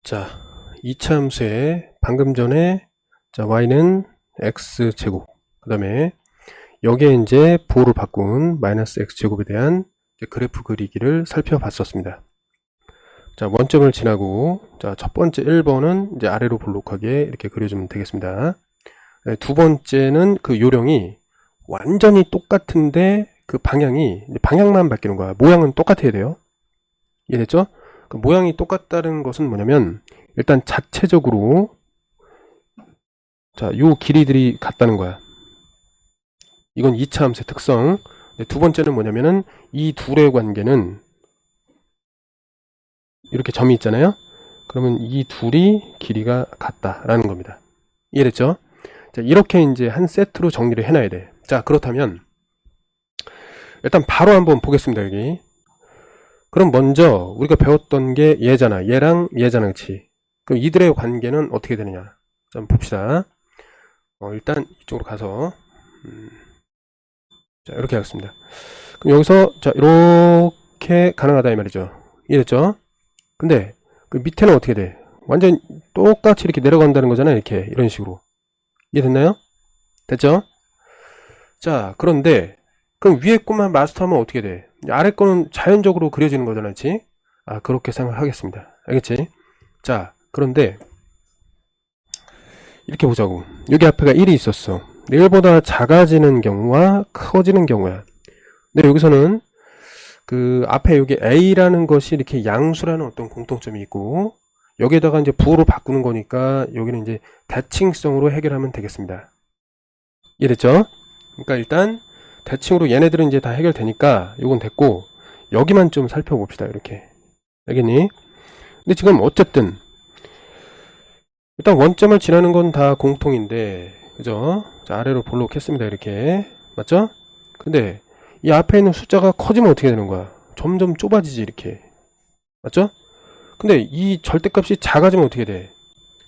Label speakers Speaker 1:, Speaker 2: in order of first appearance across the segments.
Speaker 1: 자, 2차 함수에 방금 전에 y는 x제곱, 그 다음에 여기에 이제 부호를 바꾼 마이너스 x제곱에 대한 그래프 그리기를 살펴봤었습니다. 자, 원점을 지나고, 자, 첫 번째 1번은 이제 아래로 볼록하게 이렇게 그려주면 되겠습니다. 네, 두 번째는 그 요령이 완전히 똑같은데 그 방향만 바뀌는 거야. 모양은 똑같아야 돼요. 이해됐죠? 그 모양이 똑같다는 것은 뭐냐면, 일단 자체적으로, 자, 요 길이들이 같다는 거야. 이건 2차 함수의 특성. 두 번째는 뭐냐면은, 이 둘의 관계는, 이렇게 점이 있잖아요? 그러면 이 둘이 길이가 같다라는 겁니다. 이해됐죠? 자, 이렇게 이제 한 세트로 정리를 해놔야 돼. 자, 그렇다면, 일단 바로 한번 보겠습니다, 여기. 그럼 먼저 우리가 배웠던 게 얘잖아. 얘랑 얘잖아, 그치? 그럼 이들의 관계는 어떻게 되느냐? 자, 한번 봅시다. 일단 이쪽으로 가서 자, 이렇게 하겠습니다. 그럼 여기서 자, 이렇게 가능하다 이 말이죠. 이해됐죠? 근데 그 밑에는 어떻게 돼? 완전 똑같이 이렇게 내려간다는 거잖아요. 이렇게 이런 식으로. 이해됐나요? 됐죠? 자, 그런데 그럼 위에 것만 마스터하면 어떻게 돼? 아래 거는 자연적으로 그려지는 거잖아, 그치? 아, 그렇게 생각하겠습니다. 알겠지? 자, 그런데 이렇게 보자고. 여기 앞에가 1이 있었어. 1보다 작아지는 경우와 커지는 경우야. 근데 여기서는 그 앞에 여기 A라는 것이 이렇게 양수라는 어떤 공통점이 있고, 여기에다가 이제 부호로 바꾸는 거니까 여기는 이제 대칭성으로 해결하면 되겠습니다. 이해됐죠? 그러니까 일단 대칭으로 얘네들은 이제 다 해결되니까 요건 됐고, 여기만 좀 살펴봅시다. 이렇게. 알겠니? 근데 지금 어쨌든 일단 원점을 지나는 건 다 공통인데, 그죠? 자, 아래로 볼록했습니다. 이렇게. 맞죠? 근데 이 앞에 있는 숫자가 커지면 어떻게 되는 거야? 점점 좁아지지, 이렇게. 맞죠? 근데 이 절대값이 작아지면 어떻게 돼?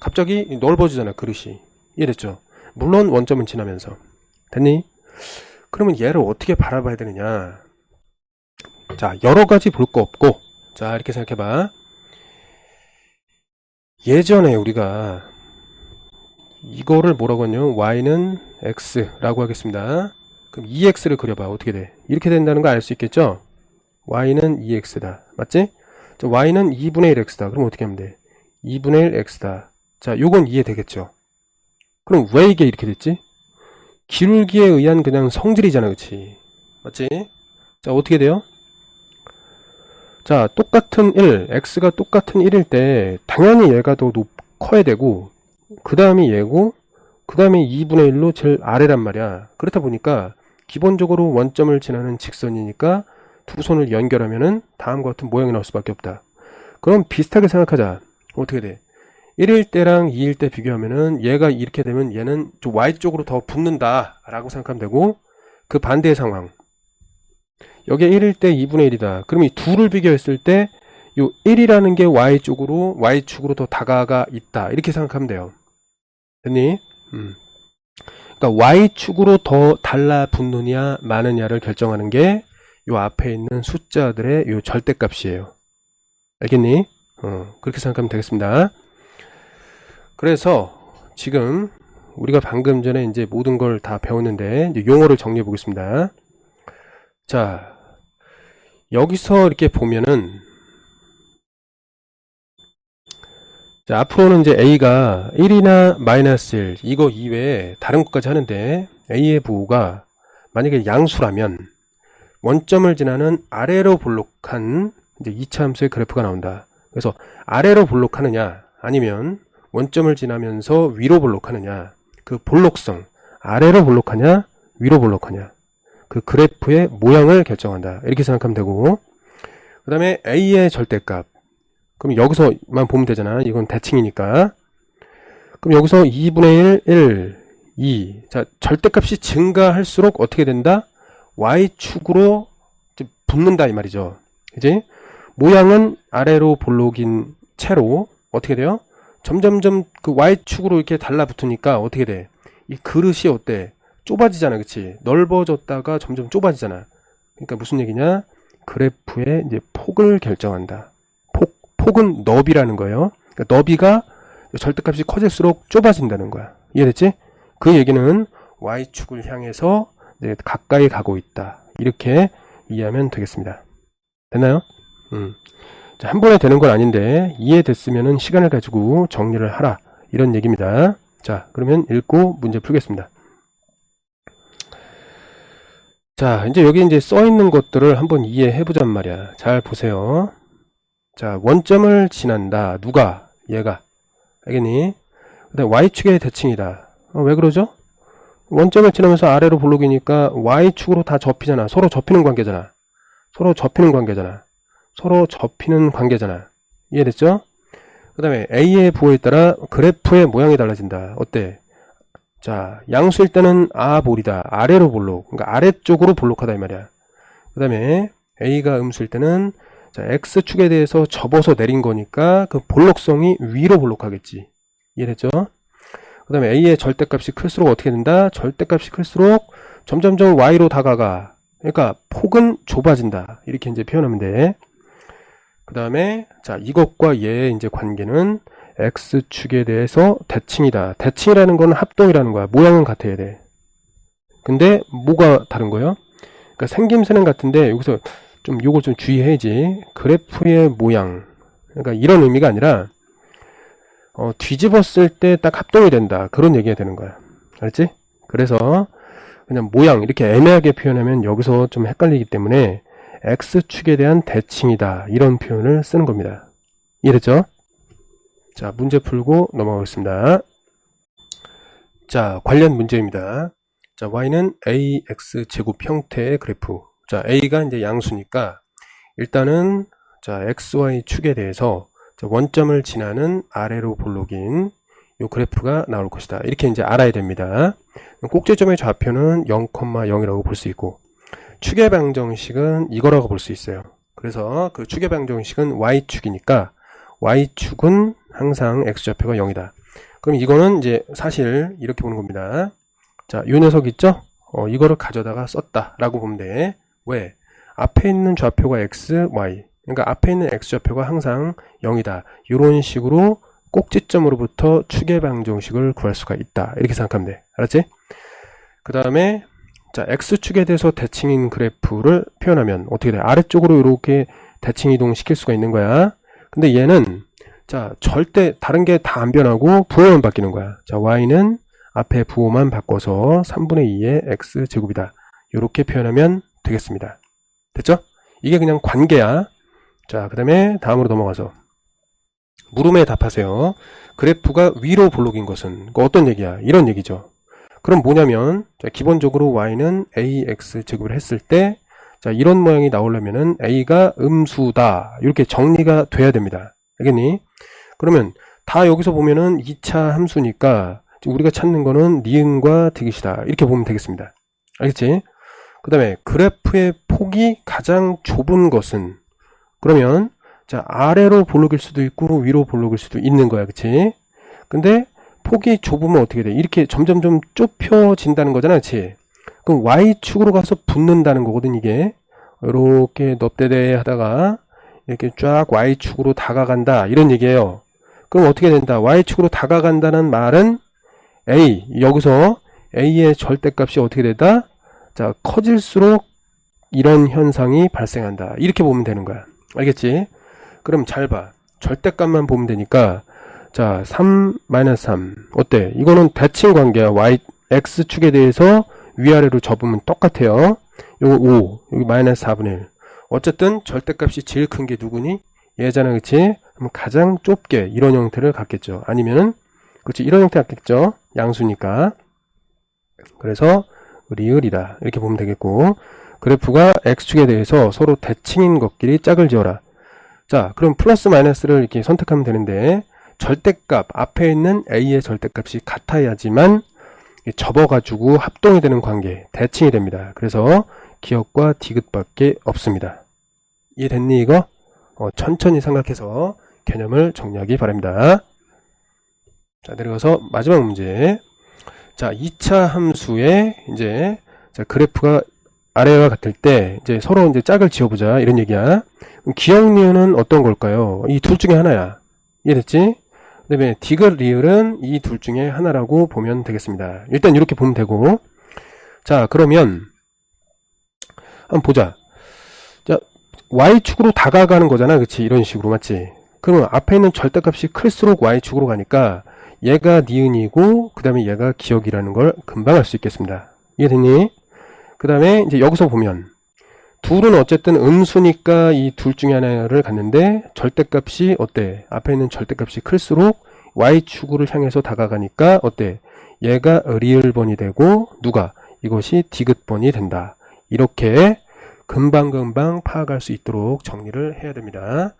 Speaker 1: 갑자기 넓어지잖아, 그릇이. 이해됐죠? 물론 원점은 지나면서. 됐니? 그러면 얘를 어떻게 바라봐야 되느냐? 자, 여러 가지 볼 거 없고, 자, 이렇게 생각해봐. 예전에 우리가 이거를 뭐라고 하냐면 y는 x라고 하겠습니다. 그럼 2x를 그려봐. 어떻게 돼? 이렇게 된다는 거 알 수 있겠죠? y는 2x다. 맞지? 자, y는 2분의 1x다. 그럼 어떻게 하면 돼? 2분의 1x다. 자, 요건 이해되겠죠? 그럼 왜 이게 이렇게 됐지? 기울기에 의한 그냥 성질이잖아. 그치? 맞지? 자, 어떻게 돼요? 자, 똑같은 1, x가 똑같은 1일 때 당연히 얘가 더 커야 되고, 그 다음이 얘고, 그 다음에 2분의 1로 제일 아래란 말이야. 그렇다 보니까 기본적으로 원점을 지나는 직선이니까 두 손을 연결하면은 다음과 같은 모양이 나올 수밖에 없다. 그럼 비슷하게 생각하자. 어떻게 돼? 1일 때랑 2일 때 비교하면은 얘가 이렇게 되면 얘는 좀 Y쪽으로 더 붙는다 라고 생각하면 되고, 그 반대의 상황. 여기에 1일 때 2분의 1이다. 그럼 이 둘을 비교했을 때 요 1이라는 게 Y축으로 더 다가가 있다. 이렇게 생각하면 돼요. 됐니? 그러니까 Y축으로 더 달라붙느냐 마느냐를 결정하는 게 요 앞에 있는 숫자들의 요 절대값이에요. 알겠니? 그렇게 생각하면 되겠습니다. 그래서 지금 우리가 방금 전에 이제 모든 걸 다 배웠는데 이제 용어를 정리해 보겠습니다. 자, 여기서 이렇게 보면은, 자, 앞으로는 이제 A가 1이나 마이너스 1, 이거 이외에 다른 것까지 하는데, A의 부호가 만약에 양수라면, 원점을 지나는 아래로 볼록한 이제 2차 함수의 그래프가 나온다. 그래서 아래로 볼록하느냐, 아니면 원점을 지나면서 위로 볼록하느냐, 그 볼록성, 아래로 볼록하냐, 위로 볼록하냐, 그 그래프의 모양을 결정한다. 이렇게 생각하면 되고, 그 다음에 A의 절대값. 그럼 여기서만 보면 되잖아. 이건 대칭이니까. 그럼 여기서 2분의 1, 2. 자, 절대값이 증가할수록 어떻게 된다? Y축으로 붙는다 이 말이죠. 그지? 모양은 아래로 볼록인 채로 어떻게 돼요? 점점점 그 Y축으로 이렇게 달라붙으니까 어떻게 돼? 이 그릇이 어때? 좁아지잖아, 그치? 넓어졌다가 점점 좁아지잖아. 그러니까 무슨 얘기냐? 그래프의 이제 폭을 결정한다. 폭은 너비라는 거예요. 그러니까 너비가 절대값이 커질수록 좁아진다는 거야. 이해됐지? 그 얘기는 y축을 향해서 이제 가까이 가고 있다. 이렇게 이해하면 되겠습니다. 됐나요? 자, 한 번에 되는 건 아닌데 이해됐으면 시간을 가지고 정리를 하라. 이런 얘기입니다. 자, 그러면 읽고 문제 풀겠습니다. 자, 이제 여기 이제 써 있는 것들을 한번 이해해 보잔 말이야. 잘 보세요. 자, 원점을 지난다. 누가? 얘가. 알겠니? 그 다음에 y축의 대칭이다. 왜 그러죠? 원점을 지나면서 아래로 볼록이니까 y축으로 다 접히잖아. 서로 접히는 관계잖아. 서로 접히는 관계잖아. 서로 접히는 관계잖아. 이해됐죠? 그 다음에 a의 부호에 따라 그래프의 모양이 달라진다. 어때? 자, 양수일 때는 아볼이다. 아래로 볼록. 그러니까 아래쪽으로 볼록하다 이 말이야. 그 다음에 a가 음수일 때는 자, x축에 대해서 접어서 내린 거니까 그 볼록성이 위로 볼록하겠지. 이해됐죠? 그 다음에 a의 절대값이 클수록 어떻게 된다? 절대값이 클수록 점점점 y로 다가가. 그러니까 폭은 좁아진다. 이렇게 이제 표현하면 돼. 그 다음에 자, 이것과 얘의 이제 관계는 x축에 대해서 대칭이다. 대칭이라는 건 합동이라는 거야. 모양은 같아야 돼. 근데 뭐가 다른 거예요? 그러니까 생김새는 같은데 여기서 좀 요걸 좀 주의해야지. 그래프의 모양. 그러니까 이런 의미가 아니라 뒤집었을 때 딱 합동이 된다. 그런 얘기가 되는 거야. 알았지? 그래서 그냥 모양 이렇게 애매하게 표현하면 여기서 좀 헷갈리기 때문에 x축에 대한 대칭이다. 이런 표현을 쓰는 겁니다. 이해됐죠? 자, 문제 풀고 넘어가겠습니다. 자, 관련 문제입니다. 자, y는 ax제곱 형태의 그래프. 자, a가 이제 양수니까 일단은 자, xy축에 대해서 자, 원점을 지나는 아래로 볼록인 요 그래프가 나올 것이다. 이렇게 이제 알아야 됩니다. 꼭지점의 좌표는 0,0이라고 볼 수 있고 축의 방정식은 이거라고 볼 수 있어요. 그래서 그 축의 방정식은 y축이니까 y축은 항상 x좌표가 0이다. 그럼 이거는 이제 사실 이렇게 보는 겁니다. 자, 요 녀석 있죠? 이거를 가져다가 썼다 라고 보면 돼. 왜? 앞에 있는 좌표가 x, y. 그러니까 앞에 있는 x좌표가 항상 0이다. 이런 식으로 꼭지점으로부터 축의 방정식을 구할 수가 있다. 이렇게 생각하면 돼. 알았지? 그 다음에 자, x축에 대해서 대칭인 그래프를 표현하면 어떻게 돼? 아래쪽으로 이렇게 대칭 이동시킬 수가 있는 거야. 근데 얘는 자, 절대 다른 게 다 안 변하고 부호만 바뀌는 거야. 자, y는 앞에 부호만 바꿔서 3분의 2의 x제곱이다. 이렇게 표현하면 되겠습니다. 됐죠? 이게 그냥 관계야. 자, 그 다음에 다음으로 넘어가서 물음에 답하세요. 그래프가 위로 볼록인 것은 어떤 얘기야? 이런 얘기죠. 그럼 뭐냐면 자, 기본적으로 y는 ax제곱을 했을 때 자, 이런 모양이 나오려면은 a가 음수다. 이렇게 정리가 돼야 됩니다. 알겠니? 그러면 다 여기서 보면은 2차 함수니까 우리가 찾는 거는 니은과 디귿이다. 이렇게 보면 되겠습니다. 알겠지? 그 다음에 그래프의 폭이 가장 좁은 것은 그러면 자, 아래로 볼록일 수도 있고 위로 볼록일 수도 있는 거야. 그치? 근데 폭이 좁으면 어떻게 돼? 이렇게 점점점 좁혀진다는 거잖아. 그치? 그럼 y축으로 가서 붙는다는 거거든. 이게 이렇게 넙대대 하다가 이렇게 쫙 y축으로 다가간다. 이런 얘기예요. 그럼 어떻게 된다? y축으로 다가간다는 말은 a, 여기서 a의 절대값이 어떻게 된다? 자, 커질수록 이런 현상이 발생한다. 이렇게 보면 되는 거야. 알겠지? 그럼 잘 봐. 절대값만 보면 되니까 자, 3-3 어때? 이거는 대칭 관계야. x축에 대해서 위아래로 접으면 똑같아요. 요거 5, 여기 -4분의 1. 어쨌든 절대값이 제일 큰 게 누구니? 얘잖아. 그치? 그럼 가장 좁게 이런 형태를 갖겠죠. 아니면은 그렇지, 이런 형태 갖겠죠. 양수니까. 그래서 리을이다. 이렇게 보면 되겠고, 그래프가 x축에 대해서 서로 대칭인 것끼리 짝을 지어라. 자, 그럼 플러스 마이너스를 이렇게 선택하면 되는데 절대값, 앞에 있는 a의 절대값이 같아야지만 접어가지고 합동이 되는 관계, 대칭이 됩니다. 그래서 기역과 디귿밖에 없습니다. 이해됐니 이거? 천천히 생각해서 개념을 정리하기 바랍니다. 자, 내려가서 마지막 문제. 자, 2차 함수의 이제 자, 그래프가 아래와 같을 때 이제 서로 이제 짝을 지어보자 이런 얘기야. 기역 니은은 어떤 걸까요? 이 둘 중에 하나야. 이해됐지? 그 다음에 디귿, 리을은 이 둘 중에 하나라고 보면 되겠습니다. 일단 이렇게 보면 되고, 자, 그러면 한번 보자. 자, y축으로 다가가는 거잖아. 그치? 이런 식으로, 맞지? 그러면 앞에 있는 절대값이 클수록 y축으로 가니까 얘가 니은이고 그 다음에 얘가 기억이라는 걸 금방 알 수 있겠습니다. 이해됐니? 그 다음에 이제 여기서 보면 둘은 어쨌든 음수니까 이 둘 중에 하나를 갖는데 절대값이 어때? 앞에 있는 절대값이 클수록 y축으로 향해서 다가가니까 어때? 얘가 리을번이 되고 누가? 이것이 디귿번이 된다. 이렇게 금방금방 파악할 수 있도록 정리를 해야 됩니다.